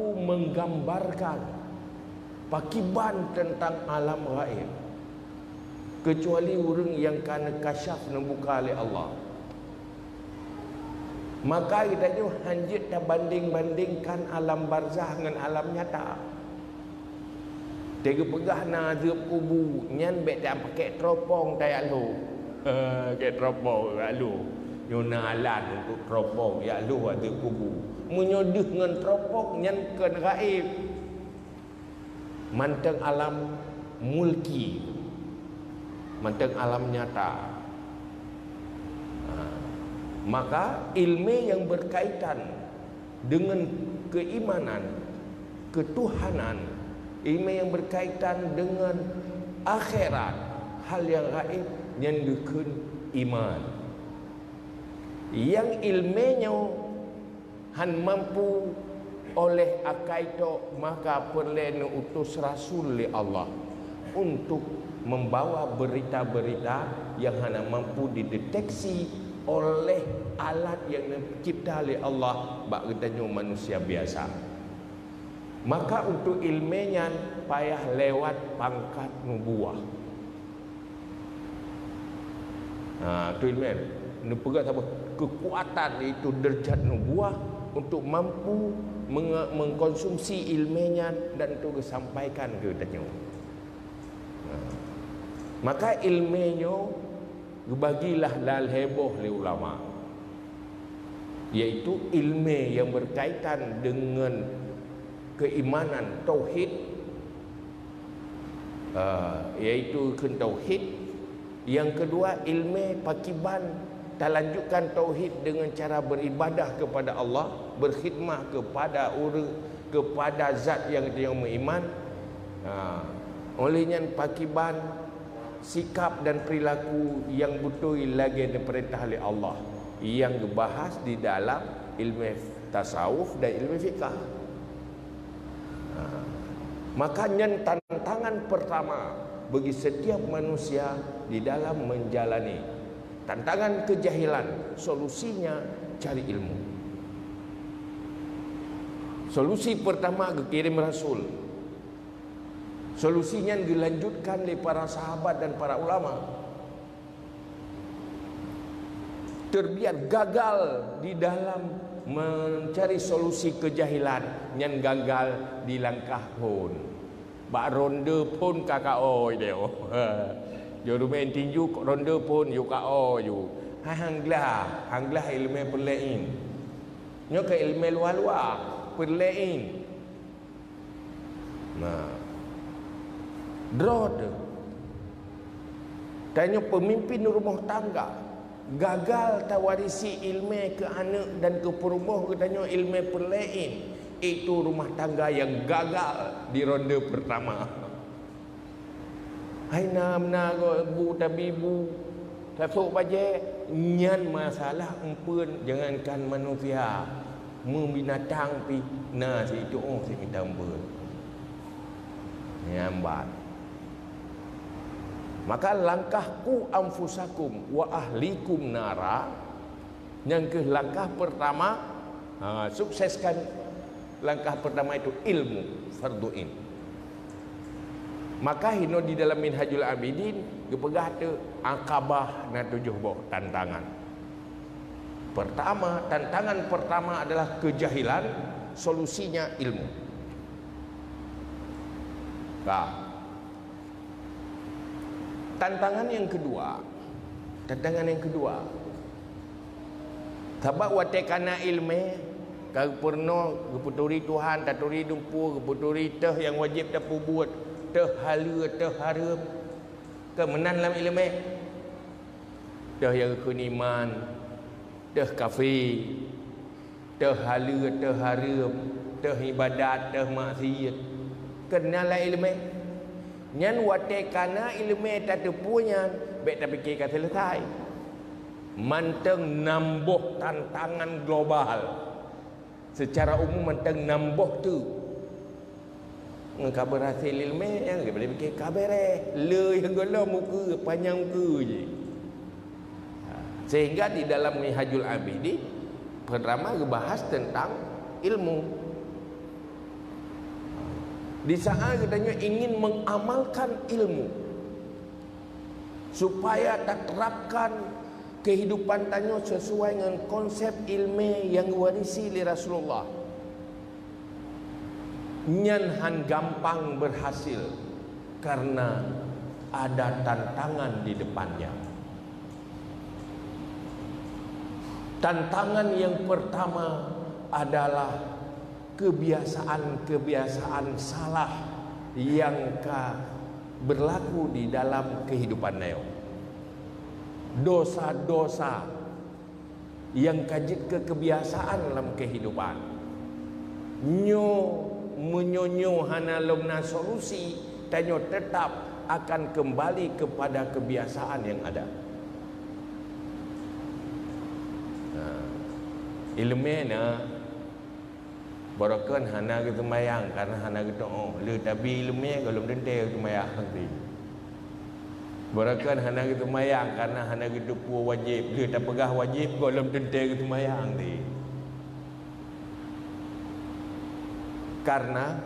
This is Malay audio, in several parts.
mampu menggambarkan pakiban tentang alam gaib kecuali orang yang kana kasyaf membuka oleh Allah. Maka kita tu hanjit dah banding-bandingkan alam barzah dengan alam nyata. Dia pegah nazab kubu nyan bet dah pakai teropong tai alu. Pakai teropong alu. Yo nalan untuk teropong ya alu ada kubu. Menyodih dengan teropong nyan kan gaib. Manteng alam mulki. Manteng alam nyata. Maka ilmu yang berkaitan dengan keimanan, ketuhanan, ilmu yang berkaitan dengan akhirat, hal yang gaib yang dikun iman. Yang ilmunya han mampu oleh akaito, maka perlu utus rasul li Allah untuk membawa berita-berita yang hanya mampu dideteksi oleh alat yang dicipta oleh Allah bak katanya manusia biasa. Maka untuk ilmunya payah lewat pangkat nubuah. Tu ilmu ni pegang apa? Kekuatan itu derajat nubuah untuk mampu mengkonsumsi ilmunya dan untuk disampaikan ke katanya. Maka ilmunya bagilah lal heboh oleh ulama, yaitu ilmu yang berkaitan dengan keimanan tauhid, yaitu tauhid. Yang kedua ilmu pakiban lanjutkan tauhid dengan cara beribadah kepada Allah, berkhidmah kepada kepada zat yang dia beriman. Olehnya pakiban sikap dan perilaku yang betul lagi diperintah oleh Allah yang dibahas di dalam ilmu tasawuf dan ilmu fiqah. Makanya tantangan pertama bagi setiap manusia di dalam menjalani tantangan kejahilan, solusinya cari ilmu. Solusi pertama kirim rasul. Solusinya dilanjutkan oleh para sahabat dan para ulama. Terbiar gagal di dalam mencari solusi kejahilan, yang gagal di langkah pun. Bak ronde pun kakak oi dia. Jodoh main tinju ronde pun yo ka oi yo. Hanglah ilmu perlain. Nyo ke ilmu luar-luar perlain. Drod tanya pemimpin rumah tangga gagal tawarisi ilmu ke anak dan ke perumah, katanya ilmu perlain, itu rumah tangga yang gagal di ronde pertama. Hai namna ibu tabibu tasuk baje nyan masalah empun, jangankan manusia binatang pi nah situ si minta empun nyambat. Maka langkahku anfusakum wa ahlikum nara, yang ke langkah pertama, sukseskan langkah pertama itu ilmu farduin. Maka hino di dalam Minhajul Abidin gepegah tu akabah na 7 tantangan. Pertama, tantangan pertama adalah kejahilan, solusinya ilmu. Tantangan yang kedua, sabab watekana ilmu kalau pernah keputuri Tuhan taturi dumpu keputuri teh yang wajib tapu buat teh hala teh haram kemenan dalam ilmu teh yang kuniman teh kafe teh hala teh haram teh ibadat teh maksiat kenal ilmu nyan watekana ilmu tak punya baik tak fikir kata selesai manteng nambuh tantangan global secara umum manteng nambuh tu kabar hasil ilmu yang dia boleh fikir kabar le yang golo muka panjang muka je. Sehingga di dalam Minhajul Abidin pertama bahas tentang ilmu. Di saat katanya ingin mengamalkan ilmu supaya tak terapkan kehidupan tanya sesuai dengan konsep ilmu yang warisi li Rasulullah. Nyan han gampang berhasil karena ada tantangan di depannya. Tantangan yang pertama adalah kebiasaan-kebiasaan salah yang berlaku di dalam kehidupan neo. Dosa-dosa yang kajit ke kebiasaan dalam kehidupan. Menyonyo hana lomna solusi, tanyo tetap akan kembali kepada kebiasaan yang ada. Ilmena barakan hana kita mayang karena hana kita le tapi ilmu kalau dente kita mayang nanti. Barakan hana kita mayang karena hana kita pu wajib le tak pegah wajib kalau dente kita mayang nanti. Karena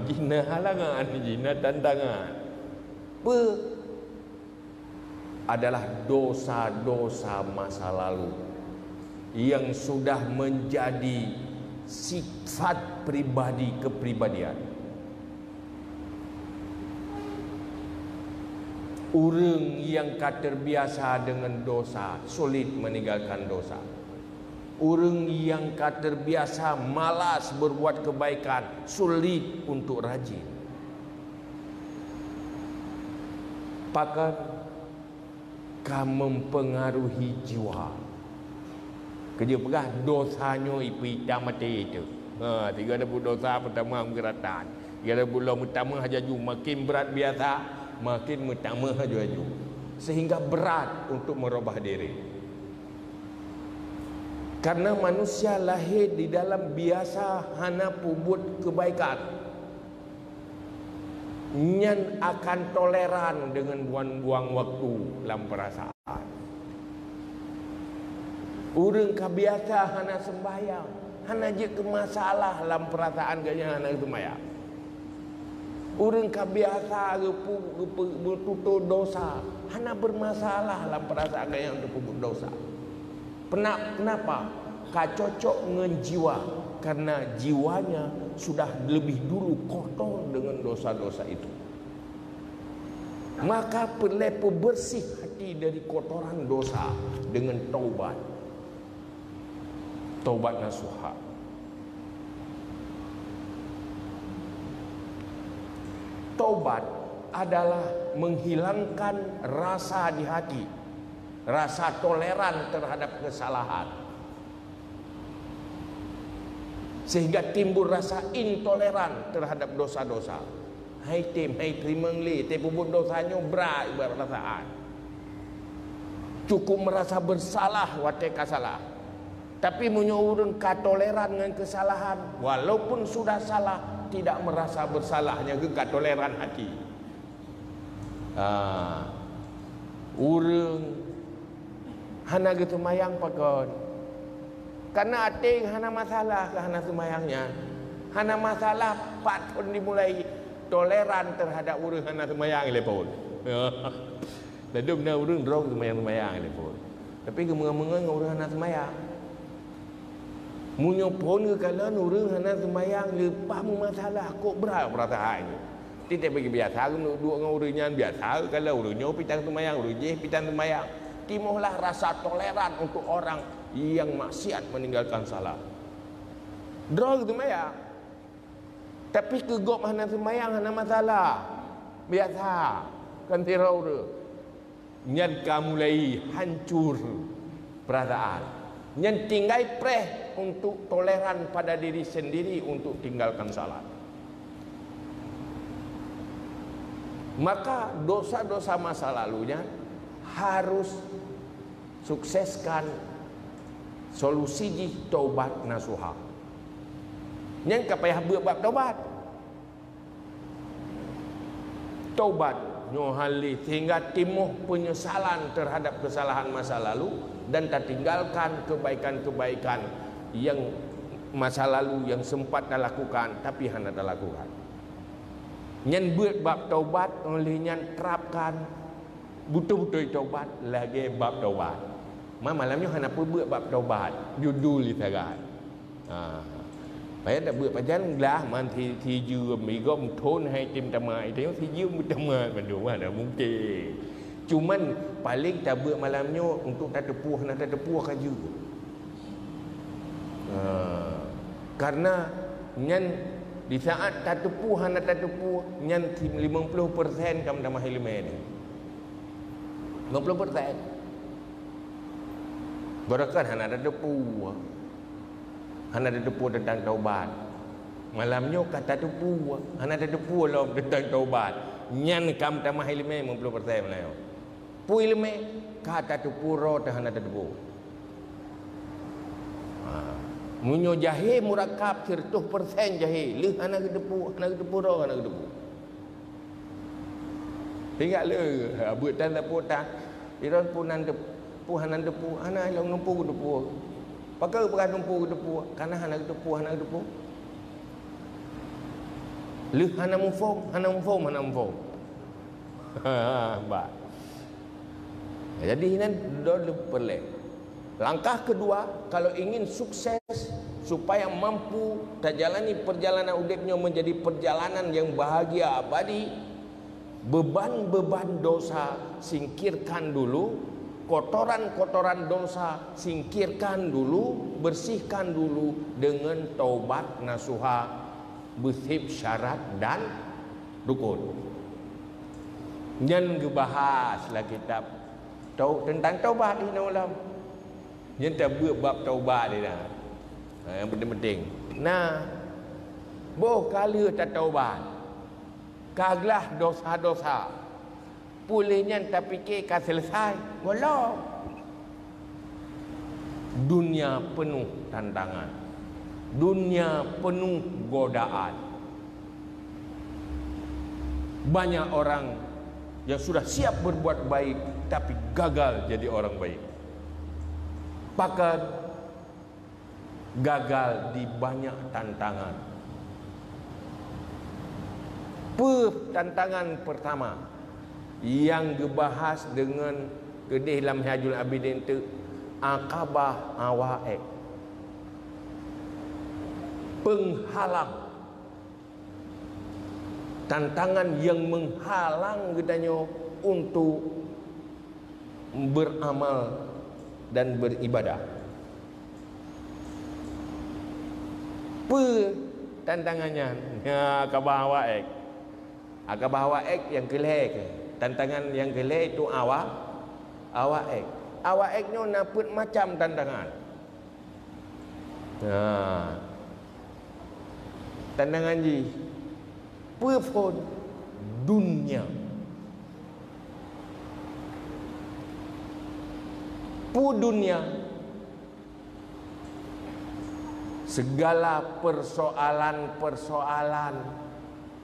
jina halangan, jina tantangan. Adalah dosa-dosa masa lalu yang sudah menjadi sifat pribadi kepribadian. Orang yang terbiasa dengan dosa sulit meninggalkan dosa. Orang yang terbiasa malas berbuat kebaikan sulit untuk rajin. Bahkan mempengaruhi jiwa. Kerja pegah dosanya ipita mati itu. Tiga ada dosa pertama menggeratan. Tiga ada bulan pertama hajaju makin berat biasa, makin pertama haju-haju. Sehingga berat untuk merubah diri. Karena manusia lahir di dalam biasa hana pubut kebaikan. Nyan akan toleran dengan buang-buang waktu dalam perasaan. Orang kebiasa hana sembahyang, hana je ke masalah dalam perasaan gaya hana sembahyang. Orang kebiasa bertutur dosa, hana bermasalah dalam perasaan gaya untuk pubut dosa. Kenapa? Cocok dengan jiwa, karena jiwanya sudah lebih dulu kotor dengan dosa-dosa itu. Maka perlu bersih hati dari kotoran dosa dengan taubat. Taubat nasuha. Taubat adalah menghilangkan rasa di hati, rasa toleran terhadap kesalahan, sehingga timbul rasa intoleran terhadap dosa-dosa. Hai tim, hai trimeng li, te pubut dosanya berat ibarat perasaan. Cukup merasa bersalah wateka salah. Tapi orang katoleran dengan kesalahan, walaupun sudah salah, tidak merasa bersalahnya ke katoleran hati. Orang hana gitu mayang pakon. Karena hati hana masalah ke hana semayangnya. Hana masalah patun dimulai toleran terhadap orang hana semayang ilepun. Dan dia benar orang drog semayang ilepun. Tapi kemengang-mengang orang hana semayang. Munyo pun ke kalan orang hana semayang lepas masalah kok berat perasaan. Tidak bagi biasa dua dengan orangnya biasa kalau orangnya pitang semayang, orang pitang semayang. Timulah rasa toleran untuk orang yang maksiat meninggalkan salah. Drog semayang. Tapi kegop hana semayang hana masalah. Biasa kan tirau tu. Nyan mulai hancur perasaan. Yang tinggal preh untuk toleran pada diri sendiri untuk tinggalkan salah. Maka dosa-dosa masa lalunya harus sukseskan solusi di taubat nasuha. Yang kapayah buat taubat. Taubat nyohali sehingga timuh penyesalan terhadap kesalahan masa lalu dan tak tinggalkan kebaikan-kebaikan yang masa lalu yang sempat dah lakukan tapi hana dah lakukan. Nyan buat bab taubat oleh nyan terapkan betul-betul taubat lagi bab taubat. Malamnya hana pun buat bab taubat judul litaran. Phải đã bữa pajan lah man thì dư mi gom thôn hai tim tamai tengok thì dư mi tamai pandu mana mungkin. Cuman paling tak bữa malamnya untuk tak tepuh nak tak tepuh kaju. Karena nyan di saat tak tepuh nak tak tepuh nyan 50% kam tamah ilmu ni. 50%. Berakan hana tak tepuh. Hana ada depu tentang taubat. Malamnya kata depu, hana ada depu lah tentang taubat. Nyan kam tamah ilmu 50% lah. Pu ilmu kata depu ro dah hana ada depu. Munyo jahe murakab 100% jahe. Leh hana depu ro hana depu. Tinggal le buat tan depu tak. Iron punan depu hana depu, hana long numpu depu. Pakai beran numpu depu, karena hana depu. Leh hana mufom. Ba. Jadi ini dole pelek. Langkah kedua, kalau ingin sukses supaya mampu terjalani perjalanan hidupnya menjadi perjalanan yang bahagia abadi, beban-beban dosa singkirkan dulu. Kotoran-kotoran dosa singkirkan dulu, bersihkan dulu dengan taubat nasuha, bersih syarat dan rukun. Yang bahaslah kitab tentang taubat ini ulam. Yang tak bab taubat ni dah. Yang penting-penting. Nah, boh kali tak taubat. Kaglah dosa-dosa. Pulihnya tak fikir kan selesai. Walau dunia penuh tantangan, dunia penuh godaan. Banyak orang yang sudah siap berbuat baik tapi gagal jadi orang baik. Bahkan gagal di banyak tantangan. Tantangan pertama yang dibahas dengan kedih dalam Hajjul Abidin tu Aqabah Awaik, penghalang, tantangan yang menghalang katanya untuk beramal dan beribadah. Tantangannya Aqabah Awaik. Aqabah Awaik yang kelek. Tantangan yang gelap itu awaik. Awaiknya naput macam tantangan. Tantangan ji pun dunia. Dunia. Segala persoalan-persoalan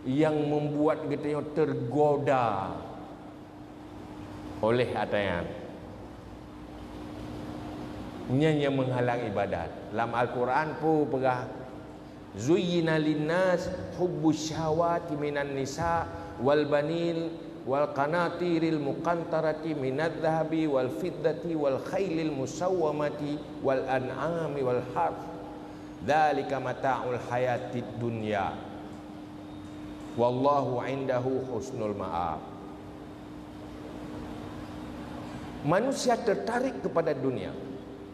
yang membuat kita tergoda oleh atayan yang menghalang ibadat. Dalam Al-Quran pun pegah zuyyina linnas hubbus syahawati minan nisa wal banil wal qanatiril muqantarati minadh dhahabi wal fiddati wal khailil musawwamati wal an'ami wal harth dzalika mata'ul hayatid dunya wallahu indahu husnul ma'ab. Manusia tertarik kepada dunia.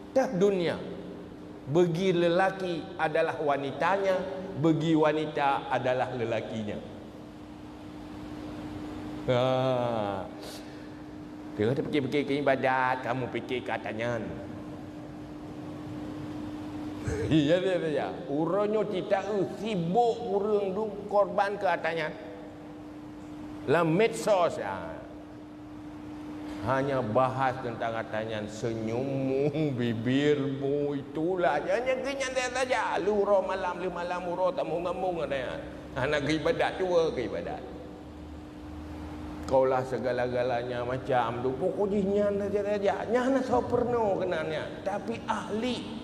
Dah dunia. Bagi lelaki adalah wanitanya, bagi wanita adalah lelakinya. Dia fikir-fikir ke ibadat, kamu fikir ke katanya. Ya. Urangnya tidak sibuk urang tu korban ke katanya. La medsos hanya bahas tentang katanya senyummu, bibirmu, itulah hanya kenyan saja. Luro malam uro tamu-tamu katanya. Anak ibadat cua ke ibadat. Kaulah segala-galanya macam tu pokoknya nyan saja. Nyana so perno kenanya, tapi ahli